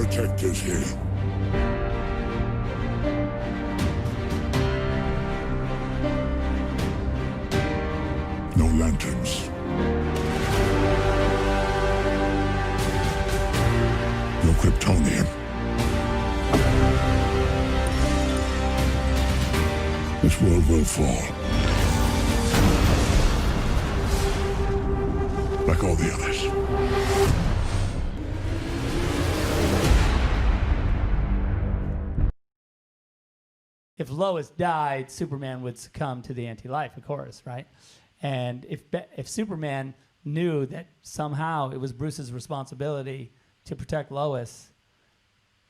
protectors here. No lanterns. No Kryptonian. This world will fall. Like all the others. If Lois died, Superman would succumb to the anti-life, of course, right? And if Superman knew that somehow it was Bruce's responsibility to protect Lois,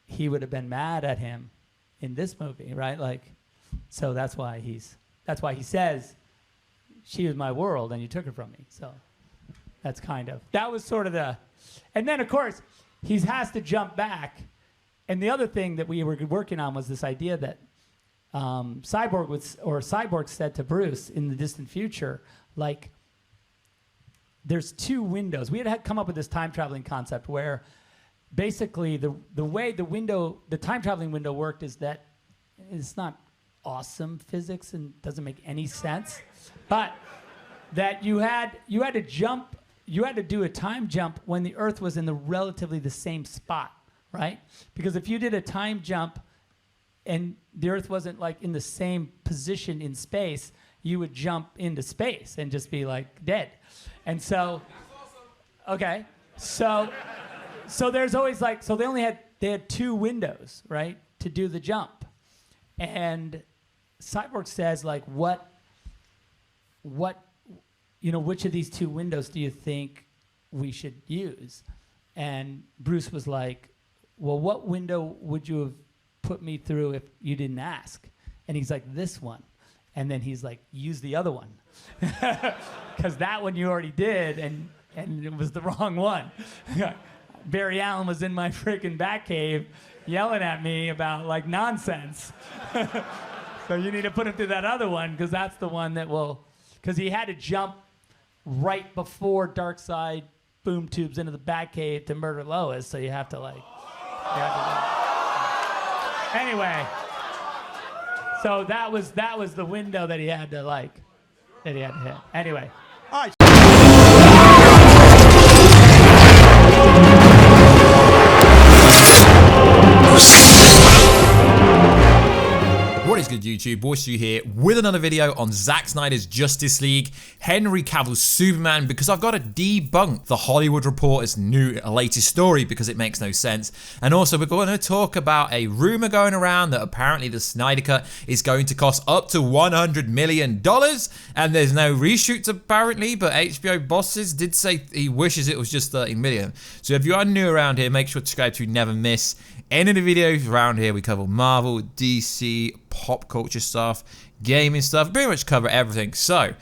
he would have been mad at him in this movie, right? Like, so that's why he says, she was my world and you took her from me. So that's that was sort of and then of course, he has to jump back. And the other thing that we were working on was this idea that Cyborg said to Bruce in the distant future, like, there's two windows. We had come up with this time traveling concept where basically the way the time traveling window worked is that it's not awesome physics and doesn't make any sense, but that you had to do a time jump when the Earth was in relatively the same spot, right? Because if you did a time jump and the Earth wasn't like in the same position in space, you would jump into space and just be like dead. And so, okay, so there's always like, so they had two windows, right, to do the jump. And Cyborg says like, which of these two windows do you think we should use? And Bruce was like, well, what window would you have put me through if you didn't ask? And he's like, this one. And then he's like, use the other one. Because that one you already did, and it was the wrong one. Barry Allen was in my freaking Batcave yelling at me about like nonsense. So you need to put him through that other one, because that's the one that will, because he had to jump right before Darkseid boom tubes into the Batcave to murder Lois, so you have to like, anyway, so that was the window that he had to hit. Anyway. All right. What is good, YouTube? Warstu here with another video on Zack Snyder's Justice League, Henry Cavill's Superman, because I've got to debunk the Hollywood Reporter's latest story because it makes no sense. And also we're going to talk about a rumor going around that apparently the Snyder Cut is going to cost up to $100 million, and there's no reshoots apparently, but HBO bosses did say he wishes it was just 30 million. So if you are new around here, make sure to subscribe to never miss any of the videos around here. We cover Marvel, DC, pop culture stuff, gaming stuff, pretty much cover everything. So,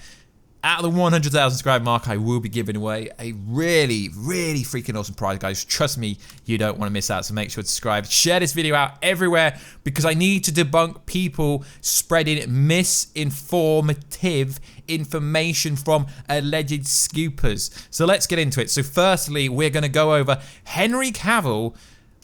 at the 100,000 subscribe mark, I will be giving away a really, really freaking awesome prize, guys. Trust me, you don't want to miss out, so make sure to subscribe. Share this video out everywhere, because I need to debunk people spreading misinformative information from alleged scoopers. So let's get into it. So firstly, we're going to go over Henry Cavill,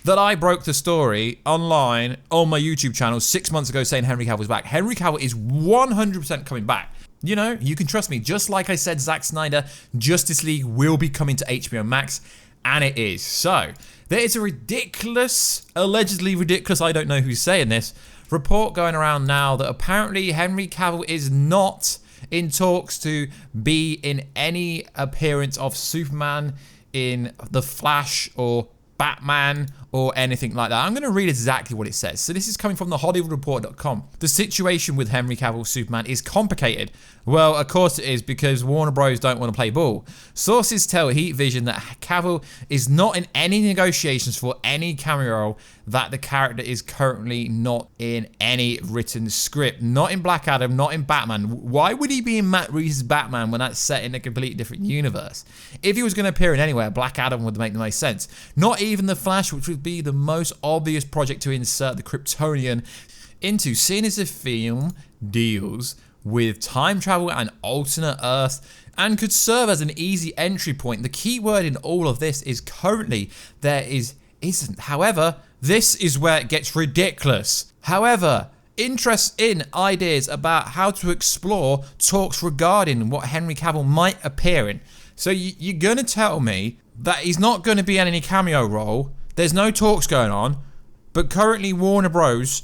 that I broke the story online on my YouTube channel 6 months ago saying Henry Cavill's back. Henry Cavill is 100% coming back. You know, you can trust me. Just like I said, Zack Snyder, Justice League will be coming to HBO Max, and it is. So, there is a ridiculous, allegedly ridiculous, I don't know who's saying this, report going around now that apparently Henry Cavill is not in talks to be in any appearance of Superman, in The Flash, or Batman, or anything like that. I'm going to read exactly what it says. So this is coming from the HollywoodReport.com. The situation with Henry Cavill's Superman is complicated. Well, of course it is, because Warner Bros. Don't want to play ball. Sources tell Heat Vision that Cavill is not in any negotiations for any cameo role, that the character is currently not in any written script. Not in Black Adam, not in Batman. Why would he be in Matt Reeves' Batman when that's set in a completely different universe? If he was going to appear in anywhere, Black Adam would make the most sense. Not even The Flash, which would be the most obvious project to insert the Kryptonian into, seeing as the film deals with time travel and alternate Earth and could serve as an easy entry point. The key word in all of this is currently there is isn't. However, this is where it gets ridiculous. However, interest in ideas about how to explore talks regarding what Henry Cavill might appear in. So you're going to tell me that he's not going to be in any cameo role, there's no talks going on, but currently Warner Bros.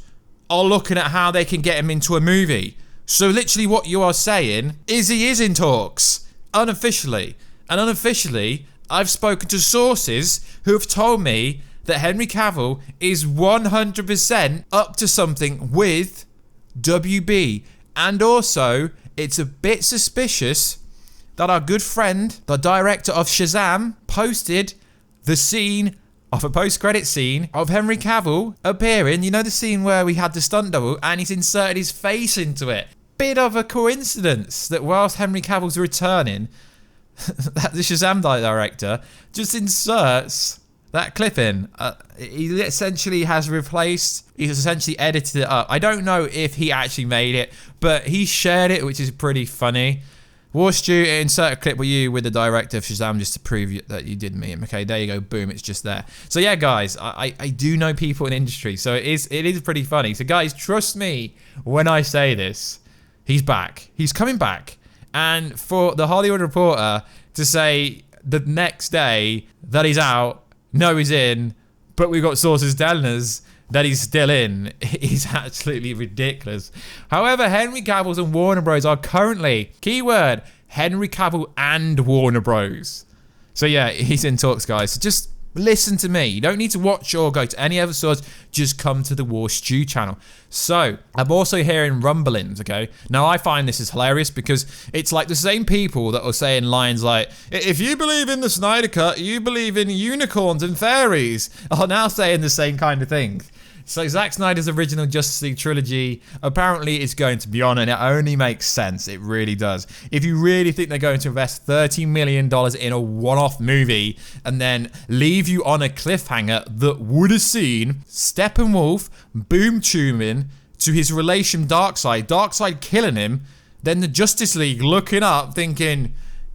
Are looking at how they can get him into a movie. So literally what you are saying is he is in talks, unofficially. And unofficially, I've spoken to sources who have told me that Henry Cavill is 100% up to something with WB. And also, it's a bit suspicious that our good friend, the director of Shazam, posted the scene of a post-credit scene of Henry Cavill appearing. You know the scene where we had the stunt double and he's inserted his face into it. Bit of a coincidence that whilst Henry Cavill's returning, that the Shazam director just inserts that clip in. He essentially has replaced, he's essentially edited it up. I don't know if he actually made it, but he shared it, which is pretty funny. Warstu, insert a clip with you with the director of Shazam just to prove that you did meet him. Okay, there you go. Boom, it's just there. So yeah, guys, I do know people in industry, so it is pretty funny. So guys, trust me when I say this. He's back. He's coming back. And for the Hollywood Reporter to say the next day that he's out, no, he's in, but we've got sources telling us that he's still in, is absolutely ridiculous. However, Henry Cavill's and Warner Bros. Are currently, keyword, Henry Cavill and Warner Bros. So yeah, he's in talks, guys. So just listen to me. You don't need to watch or go to any other source. Just come to the Warstu channel. So I'm also hearing rumblings, okay? Now I find this is hilarious because it's like the same people that are saying lines like, if you believe in the Snyder Cut, you believe in unicorns and fairies, are now saying the same kind of things. So Zack Snyder's original Justice League trilogy apparently is going to be on, and it only makes sense. It really does. If you really think they're going to invest $30 million in a one-off movie and then leave you on a cliffhanger that would have seen Steppenwolf boom tuning to his relation Darkseid killing him, then the Justice League looking up thinking,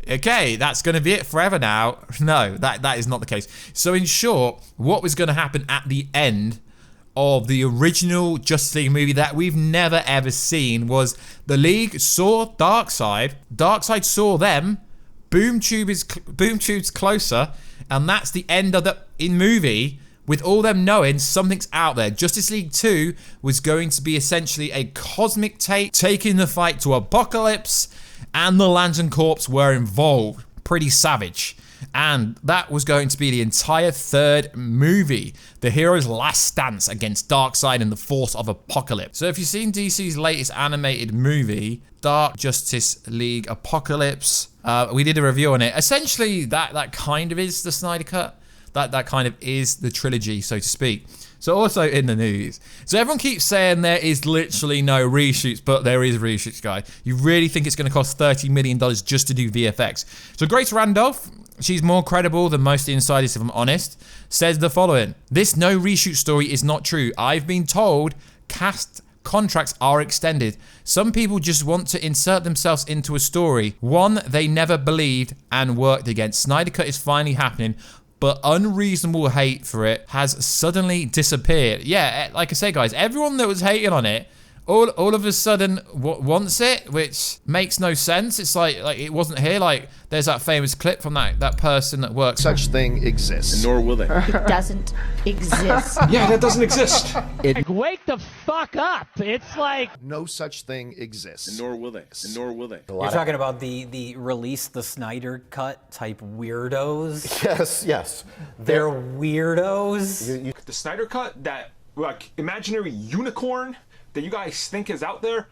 okay, that's going to be it forever now. No, that is not the case. So in short, what was going to happen at the end of the original Justice League movie that we've never ever seen was the League saw Darkseid saw them, boom tube's closer, and that's the end of the movie with all them knowing something's out there. Justice League 2 was going to be essentially a cosmic take, taking the fight to Apocalypse, and the Lantern Corps were involved. Pretty savage. And that was going to be the entire third movie, the hero's last stance against Darkseid and the force of Apocalypse. So if you've seen DC's latest animated movie, Dark Justice League Apocalypse, we did a review on it. Essentially, that kind of is the Snyder Cut. That kind of is the trilogy, so to speak. So also in the news. So everyone keeps saying there is literally no reshoots, but there is reshoots, guys. You really think it's going to cost $30 million just to do VFX? So Grace Randolph, she's more credible than most insiders, if I'm honest, says the following. This no reshoot story is not true. I've been told cast contracts are extended. Some people just want to insert themselves into a story, one they never believed and worked against. Snyder Cut is finally happening, but unreasonable hate for it has suddenly disappeared. Yeah, like I say, guys, everyone that was hating on it, all of a sudden wants it, which makes no sense. It's like it wasn't here. Like there's that famous clip from that person that works. Such thing exists. Nor will they. It doesn't exist. Yeah, that doesn't exist. Wake the fuck up. It's like No such thing exists. Nor will they. Nor will they. You're talking about the release the Snyder Cut type weirdos? Yes. They're weirdos? The Snyder Cut, that like imaginary unicorn that you guys think is out there,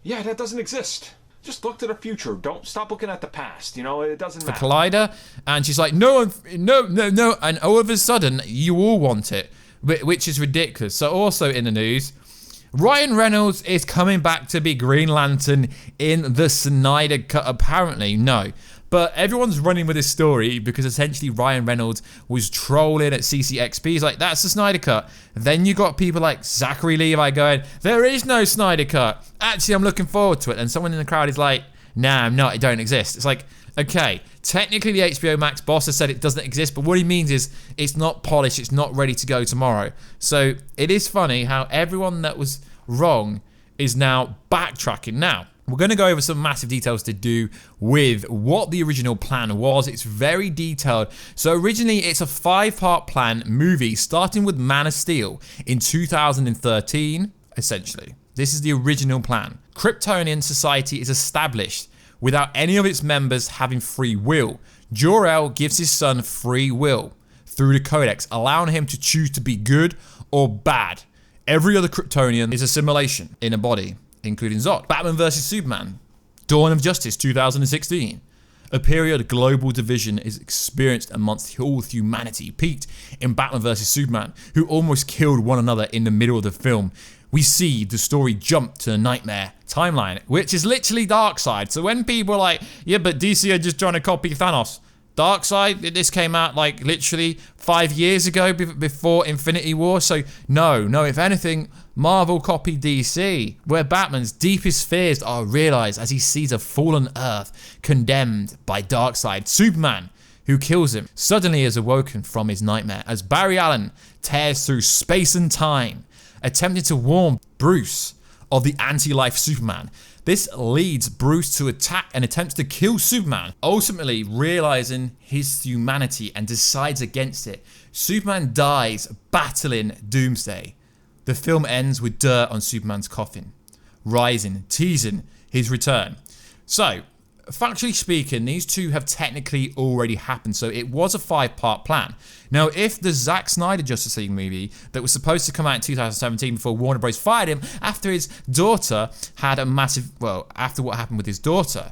yeah, that doesn't exist. Just look to the future. Don't stop looking at the past. You know, it doesn't matter. Collider, and she's like, no, and all of a sudden, you all want it, which is ridiculous. So also in the news, Ryan Reynolds is coming back to be Green Lantern in the Snyder Cut, apparently. No. But everyone's running with this story because essentially Ryan Reynolds was trolling at CCXP. He's like, that's the Snyder Cut. Then you got people like Zachary Levi going, there is no Snyder Cut. Actually, I'm looking forward to it. And someone in the crowd is like, nah, I'm not. It don't exist. It's like, Okay, technically the HBO Max boss has said it doesn't exist, but what he means is it's not polished, it's not ready to go tomorrow. So it is funny how everyone that was wrong is now backtracking. Now, we're going to go over some massive details to do with what the original plan was. It's very detailed. So originally, it's a 5-part plan movie starting with Man of Steel in 2013, essentially. This is the original plan. Kryptonian society is established without any of its members having free will. Jor-El gives his son free will through the Codex, allowing him to choose to be good or bad. Every other Kryptonian is a simulation in a body, including Zod. Batman vs Superman, Dawn of Justice 2016. A period of global division is experienced amongst all humanity, peaked in Batman vs Superman, who almost killed one another in the middle of the film. We see the story jump to the Nightmare timeline, which is literally Darkseid. So when people are like, yeah, but DC are just trying to copy Thanos. Darkseid, this came out like literally 5 years ago before Infinity War. So no, if anything, Marvel copied DC, where Batman's deepest fears are realized as he sees a fallen Earth condemned by Darkseid. Superman, who kills him, suddenly is awoken from his nightmare as Barry Allen tears through space and time, attempting to warn Bruce of the anti-life Superman. This leads Bruce to attack and attempts to kill Superman, ultimately realizing his humanity and decides against it. Superman dies battling Doomsday. The film ends with dirt on Superman's coffin, rising, teasing his return. So, factually speaking, these two have technically already happened, so it was a 5-part plan. Now, if the Zack Snyder Justice League movie that was supposed to come out in 2017 before Warner Bros. Fired him after his daughter had a massive, well, after what happened with his daughter,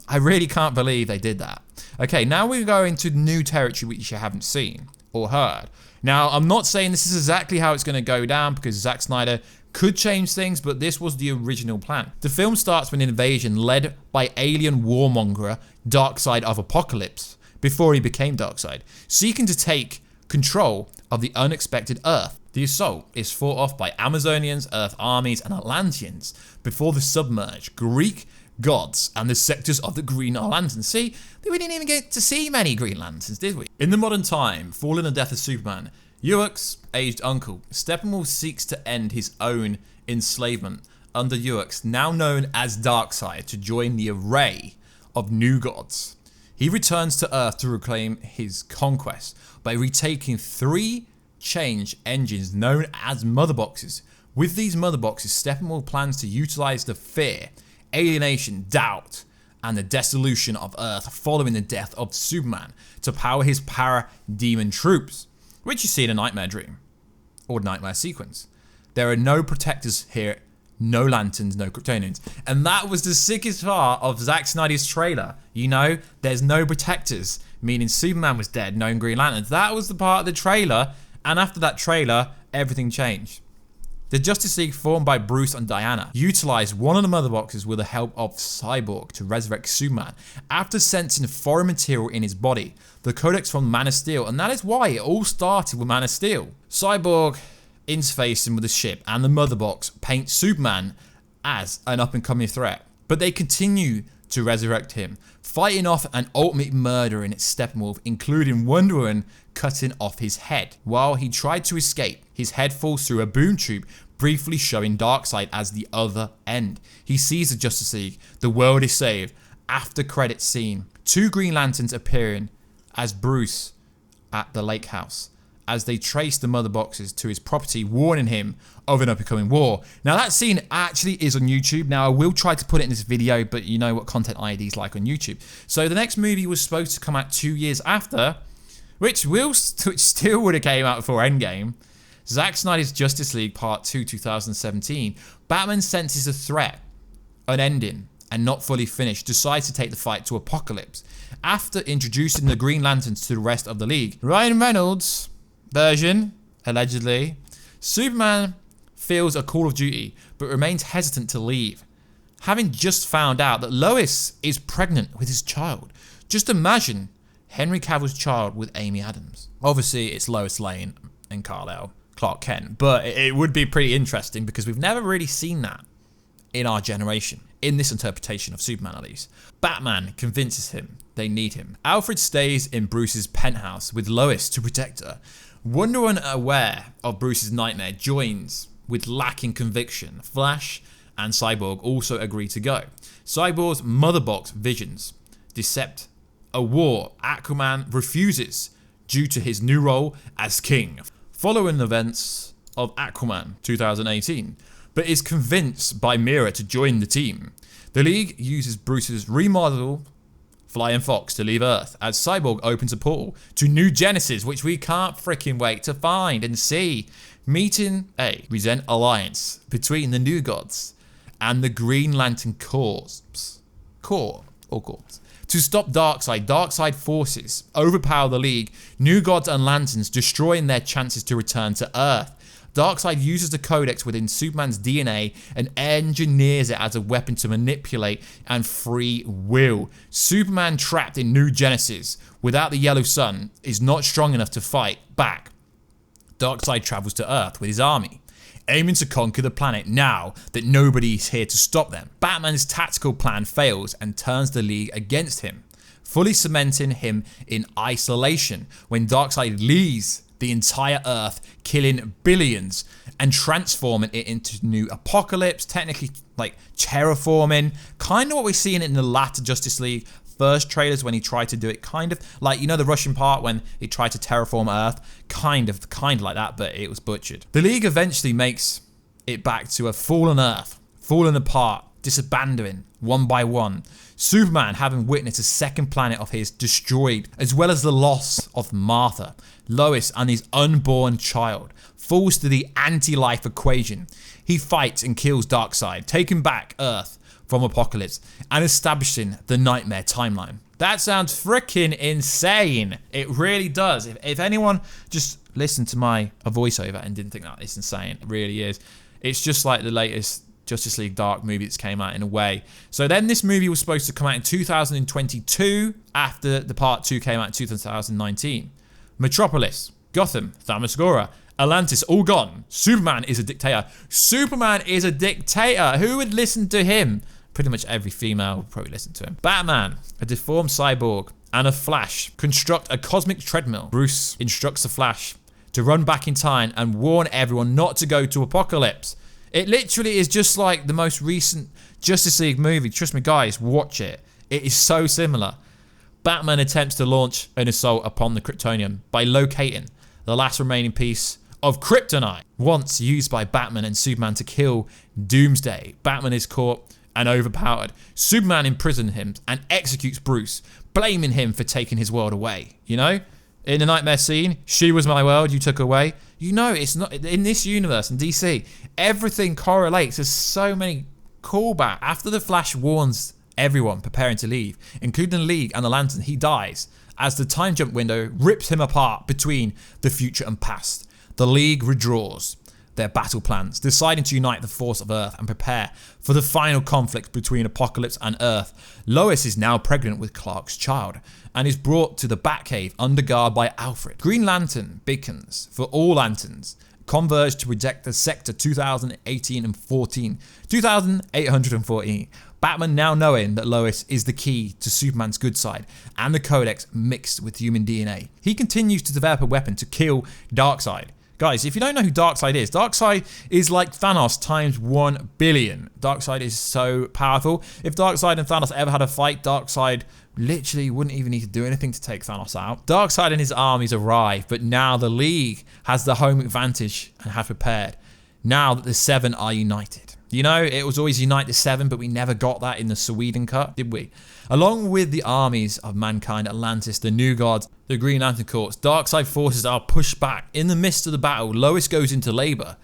I really can't believe they did that. Okay, now we go into new territory which you haven't seen or heard. Now, I'm not saying this is exactly how it's going to go down because Zack Snyder could change things, but this was the original plan. The film starts with an invasion led by alien warmonger Darkseid of Apocalypse, before he became Darkseid, seeking to take control of the unexpected Earth. The assault is fought off by Amazonians, Earth armies, and Atlanteans before the submerged Greek gods and the sectors of the Green Lanterns. See, we didn't even get to see many Green Lanterns, did we? In the modern time, following the death of Superman, Ux's aged uncle, Steppenwolf, seeks to end his own enslavement under Ux, now known as Darkseid, to join the array of new gods. He returns to Earth to reclaim his conquest by retaking 3 change engines known as mother boxes. With these mother boxes, Steppenwolf plans to utilize the fear, alienation, doubt, and the dissolution of Earth following the death of Superman to power his para-demon troops, which you see in a Nightmare Dream or Nightmare Sequence. There are no protectors here, no lanterns, no Kryptonians. And that was the sickest part of Zack Snyder's trailer. You know, there's no protectors, meaning Superman was dead, no Green Lanterns. That was the part of the trailer, and after that trailer, everything changed. The Justice League, formed by Bruce and Diana, utilized one of the mother boxes with the help of Cyborg to resurrect Superman after sensing foreign material in his body, the Codex from Man of Steel, and that is why it all started with Man of Steel. Cyborg interfacing with the ship and the mother box paints Superman as an up-and-coming threat, but they continue to resurrect him, fighting off an ultimate murder in its Steppenwolf, including Wonder Woman cutting off his head. While he tried to escape, his head falls through a boom tube, briefly showing Darkseid as the other end. He sees the Justice League, the world is saved. After credits scene, 2 Green Lanterns appearing as Bruce at the lake house, as they trace the mother boxes to his property, warning him of an up-and-coming war. Now that scene actually is on YouTube. Now I will try to put it in this video, but you know what Content ID is like on YouTube. So the next movie was supposed to come out 2 years after, which still would have came out before EndGame. Zack Snyder's Justice League Part 2 2017. Batman senses a threat, unending and not fully finished, decides to take the fight to Apocalypse. After introducing the Green Lanterns to the rest of the League, Ryan Reynolds' version, allegedly, Superman feels a call of duty but remains hesitant to leave, having just found out that Lois is pregnant with his child. Just imagine Henry Cavill's child with Amy Adams. Obviously it's Lois Lane and Kal-El, Clark Kent, but it would be pretty interesting because we've never really seen that in our generation. in this interpretation of Superman at least. Batman convinces him they need him. Alfred stays in Bruce's penthouse with Lois to protect her. Wonder Woman, aware of Bruce's nightmare, joins with lacking conviction. Flash and Cyborg also agree to go. Cyborg's mother box visions decept a war. Aquaman refuses due to his new role as king, following the events of Aquaman 2018, but is convinced by Mira to join the team. The League uses Bruce's remodel Flying Fox to leave Earth as Cyborg opens a portal to New Genesis, which we can't freaking wait to find and see. Meeting a recent alliance between the New Gods and the Green Lantern Corps to stop Darkseid. Darkseid forces overpower the League, New Gods and Lanterns, destroying their chances to return to Earth. Darkseid uses the codex within Superman's DNA and engineers it as a weapon to manipulate and free will. Superman, trapped in New Genesis without the Yellow Sun, is not strong enough to fight back. Darkseid travels to Earth with his army, aiming to conquer the planet now that nobody is here to stop them. Batman's tactical plan fails and turns the League against him, fully cementing him in isolation when Darkseid leaves the entire Earth, killing billions and transforming it into new Apocalypse, technically like terraforming, kind of what we're seeing in the latter Justice League first trailers when he tried to do it, kind of like, you know, the Russian part when he tried to terraform Earth, kind of like that, but it was butchered. The League eventually makes it back to a fallen Earth, falling apart, disbanding one by one. Superman, having witnessed a second planet of his destroyed, as well as the loss of Martha, Lois and his unborn child, falls to the anti-life equation. He fights and kills Darkseid, taking back Earth from Apocalypse and establishing the Nightmare timeline. That sounds freaking insane. It really does. If anyone just listened to my voiceover and didn't think that it's insane, it really is. It's just like the latest Justice League Dark movie that's came out in a way. So then this movie was supposed to come out in 2022 after the part 2 came out in 2019. Metropolis, Gotham, Themyscira, Atlantis, all gone. Superman is a dictator. Superman is a dictator. Who would listen to him? Pretty much every female would probably listen to him. Batman, a deformed cyborg, and a Flash construct a cosmic treadmill. Bruce instructs the Flash to run back in time and warn everyone not to go to Apocalypse. It literally is just like the most recent Justice League movie. Trust me, guys, watch it. It is so similar. Batman attempts to launch an assault upon the Kryptonian by locating the last remaining piece of kryptonite, once used by Batman and Superman to kill Doomsday. Batman is caught and overpowered. Superman imprisons him and executes Bruce, blaming him for taking his world away. You know? In the nightmare scene, she was my world, you took away. You know, it's not in this universe, in DC, everything correlates. There's so many callbacks. After the Flash warns everyone preparing to leave, including the League and the Lantern, he dies as the time jump window rips him apart between the future and past. The League withdraws their battle plans, deciding to unite the force of Earth and prepare for the final conflict between Apocalypse and Earth. Lois is now pregnant with Clark's child and is brought to the Batcave under guard by Alfred. Green Lantern beacons for all lanterns converge to protect the Sector 2018 and 2814. Batman, now knowing that Lois is the key to Superman's good side and the Codex mixed with human DNA, he continues to develop a weapon to kill Darkseid. Guys, if you don't know who Darkseid is like Thanos times 1 billion. Darkseid is so powerful. If Darkseid and Thanos ever had a fight, Darkseid literally wouldn't even need to do anything to take Thanos out. Darkseid and his armies arrive, but now the League has the home advantage and have prepared. Now that the Seven are united. You know, it was always Unite the Seven, but we never got that in the Sweden cut, did we? Along with the armies of mankind, Atlantis, the New Gods, the Green Lantern Corps, Darkseid forces are pushed back. In the midst of the battle, Lois goes into labor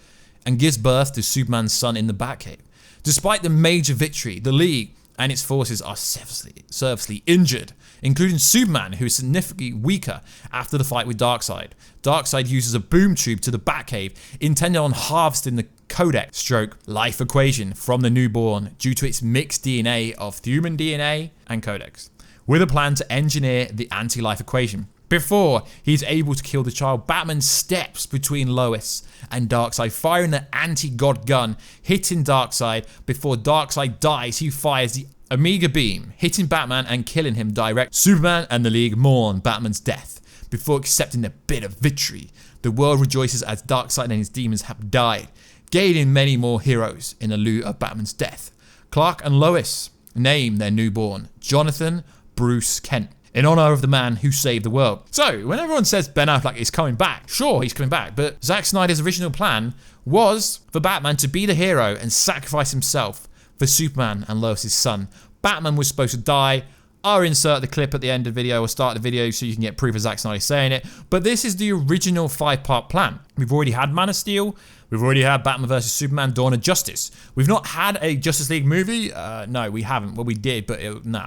and gives birth to Superman's son in the Batcave. Despite the major victory, the League and its forces are seriously injured, including Superman, who is significantly weaker after the fight with Darkseid. Darkseid uses a boom tube to the Batcave, intended on harvesting the Codex / life equation from the newborn due to its mixed DNA of human DNA and Codex, with a plan to engineer the anti-life equation. Before he's able to kill the child, Batman steps between Lois and Darkseid, firing the anti-God gun, hitting Darkseid. Before Darkseid dies, he fires the Omega Beam, hitting Batman and killing him direct. Superman and the League mourn Batman's death. Before accepting their bitter victory, the world rejoices as Darkseid and his demons have died, gaining many more heroes in the lieu of Batman's death. Clark and Lois name their newborn Jonathan Bruce Kent, in honor of the man who saved the world. So, when everyone says Ben Affleck is coming back, sure, he's coming back, but Zack Snyder's original plan was for Batman to be the hero and sacrifice himself for Superman and Lois' son. Batman was supposed to die. I'll insert the clip at the end of the video or start the video so you can get proof of Zack Snyder saying it. But this is the original 5-part plan. We've already had Man of Steel. We've already had Batman vs Superman: Dawn of Justice. We've not had a Justice League movie. No, we haven't. Well, we did, but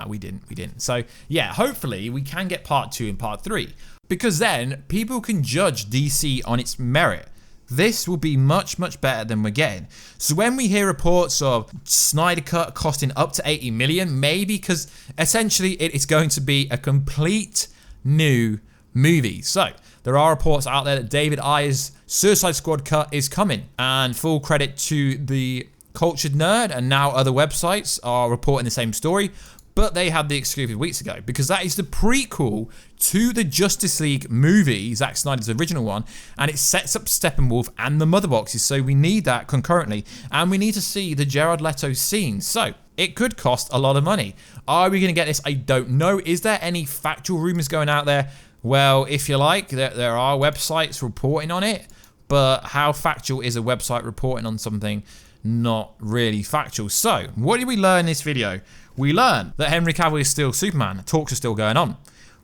we didn't. So yeah, hopefully we can get part 2 and part 3. Because then people can judge DC on its merit. This will be much, much better than we're getting. So when we hear reports of Snyder Cut costing up to 80 million, maybe because essentially it is going to be a complete new movie. So there are reports out there that David Ayer's Suicide Squad cut is coming. And full credit to the Cultured Nerd, and now other websites are reporting the same story. But they had the exclusive weeks ago, because that is the prequel to the Justice League movie, Zack Snyder's original one, and it sets up Steppenwolf and the Mother Boxes, so we need that concurrently, and we need to see the Jared Leto scene. So it could cost a lot of money. Are we going to get this? I don't know. Is there any factual rumors going out there? Well, if you like, there are websites reporting on it, but how factual is a website reporting on something not really factual? So what did we learn in this video? We learned that Henry Cavill is still Superman. Talks are still going on.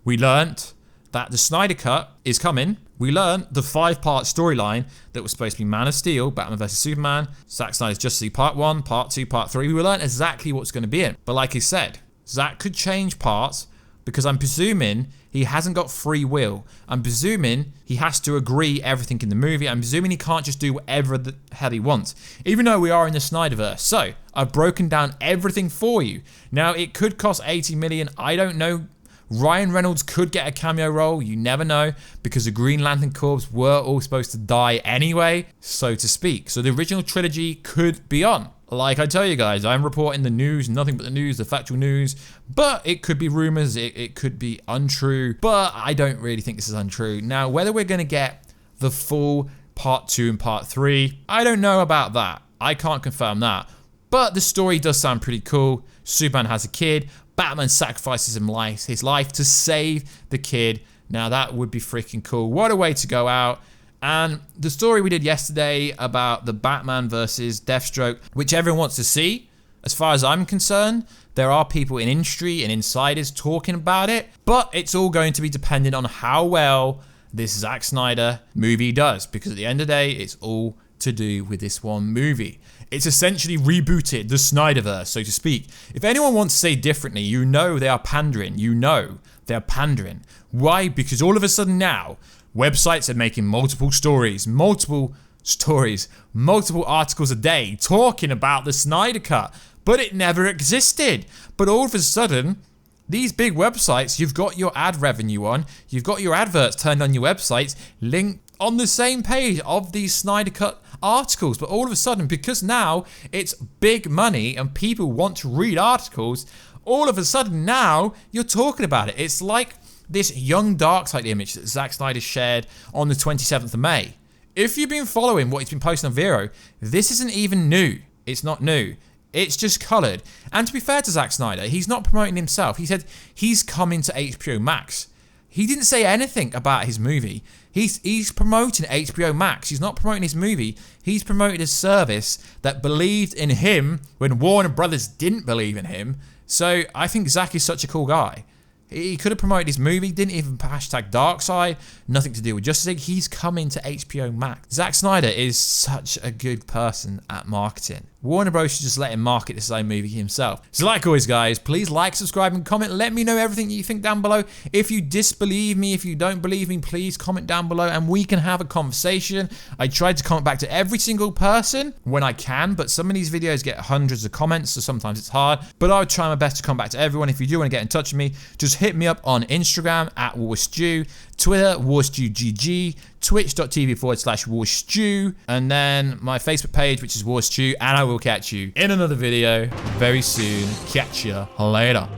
We learned that the Snyder Cut is coming. We learned the 5-part storyline that was supposed to be Man of Steel, Batman vs Superman, Zack Snyder's Justice League Part 1, Part 2, Part 3. We learned exactly what's going to be in. But like I said, Zack could change parts because I'm presuming he hasn't got free will. I'm presuming he has to agree everything in the movie. I'm presuming he can't just do whatever the hell he wants, even though we are in the SnyderVerse. So I've broken down everything for you. Now, it could cost 80 million. I don't know. Ryan Reynolds could get a cameo role. You never know, because the Green Lantern Corps were all supposed to die anyway, so to speak. So the original trilogy could be on. Like I tell you guys, I'm reporting the news, nothing but the news, the factual news, but it could be rumors, it could be untrue, but I don't really think this is untrue. Now, whether we're going to get the full Part 2 and Part 3, I don't know about that. I can't confirm that, but the story does sound pretty cool. Superman has a kid, Batman sacrifices his life to save the kid. Now, that would be freaking cool. What a way to go out. And the story we did yesterday about the Batman versus Deathstroke, which everyone wants to see, as far as I'm concerned, there are people in industry and insiders talking about it, but it's all going to be dependent on how well this Zack Snyder movie does, because at the end of the day, it's all to do with this one movie. It's essentially rebooted the SnyderVerse, so to speak. If anyone wants to say differently, you know they are pandering. You know they're pandering. Why? Because all of a sudden now, websites are making multiple articles a day talking about the Snyder Cut, but it never existed. But all of a sudden, these big websites, you've got your ad revenue on, you've got your adverts turned on your websites, linked on the same page of these Snyder Cut articles. But all of a sudden, because now it's big money and people want to read articles, all of a sudden now you're talking about it. It's like this young Darkseid image that Zack Snyder shared on the 27th of May. If you've been following what he's been posting on Vero, this isn't even new. It's not new. It's just coloured. And to be fair to Zack Snyder, he's not promoting himself. He said he's coming to HBO Max. He didn't say anything about his movie. He's promoting HBO Max. He's not promoting his movie. He's promoting a service that believed in him when Warner Brothers didn't believe in him. So I think Zack is such a cool guy. He could have promoted his movie, didn't even hashtag Darkseid, nothing to do with Justice League. He's coming to HBO Max. Zack Snyder is such a good person at marketing. Warner Bros. Should just let him market this own movie himself. So like always, guys, please like, subscribe, and comment. Let me know everything you think down below. If you disbelieve me, if you don't believe me, please comment down below and we can have a conversation. I try to comment back to every single person when I can, but some of these videos get hundreds of comments, so sometimes it's hard. But I would try my best to come back to everyone. If you do want to get in touch with me, just hit me up on Instagram at Warstu, Twitter, WarstuGG, twitch.tv/Warstu, and then my Facebook page, which is Warstu, and I will catch you in another video very soon. Catch you later.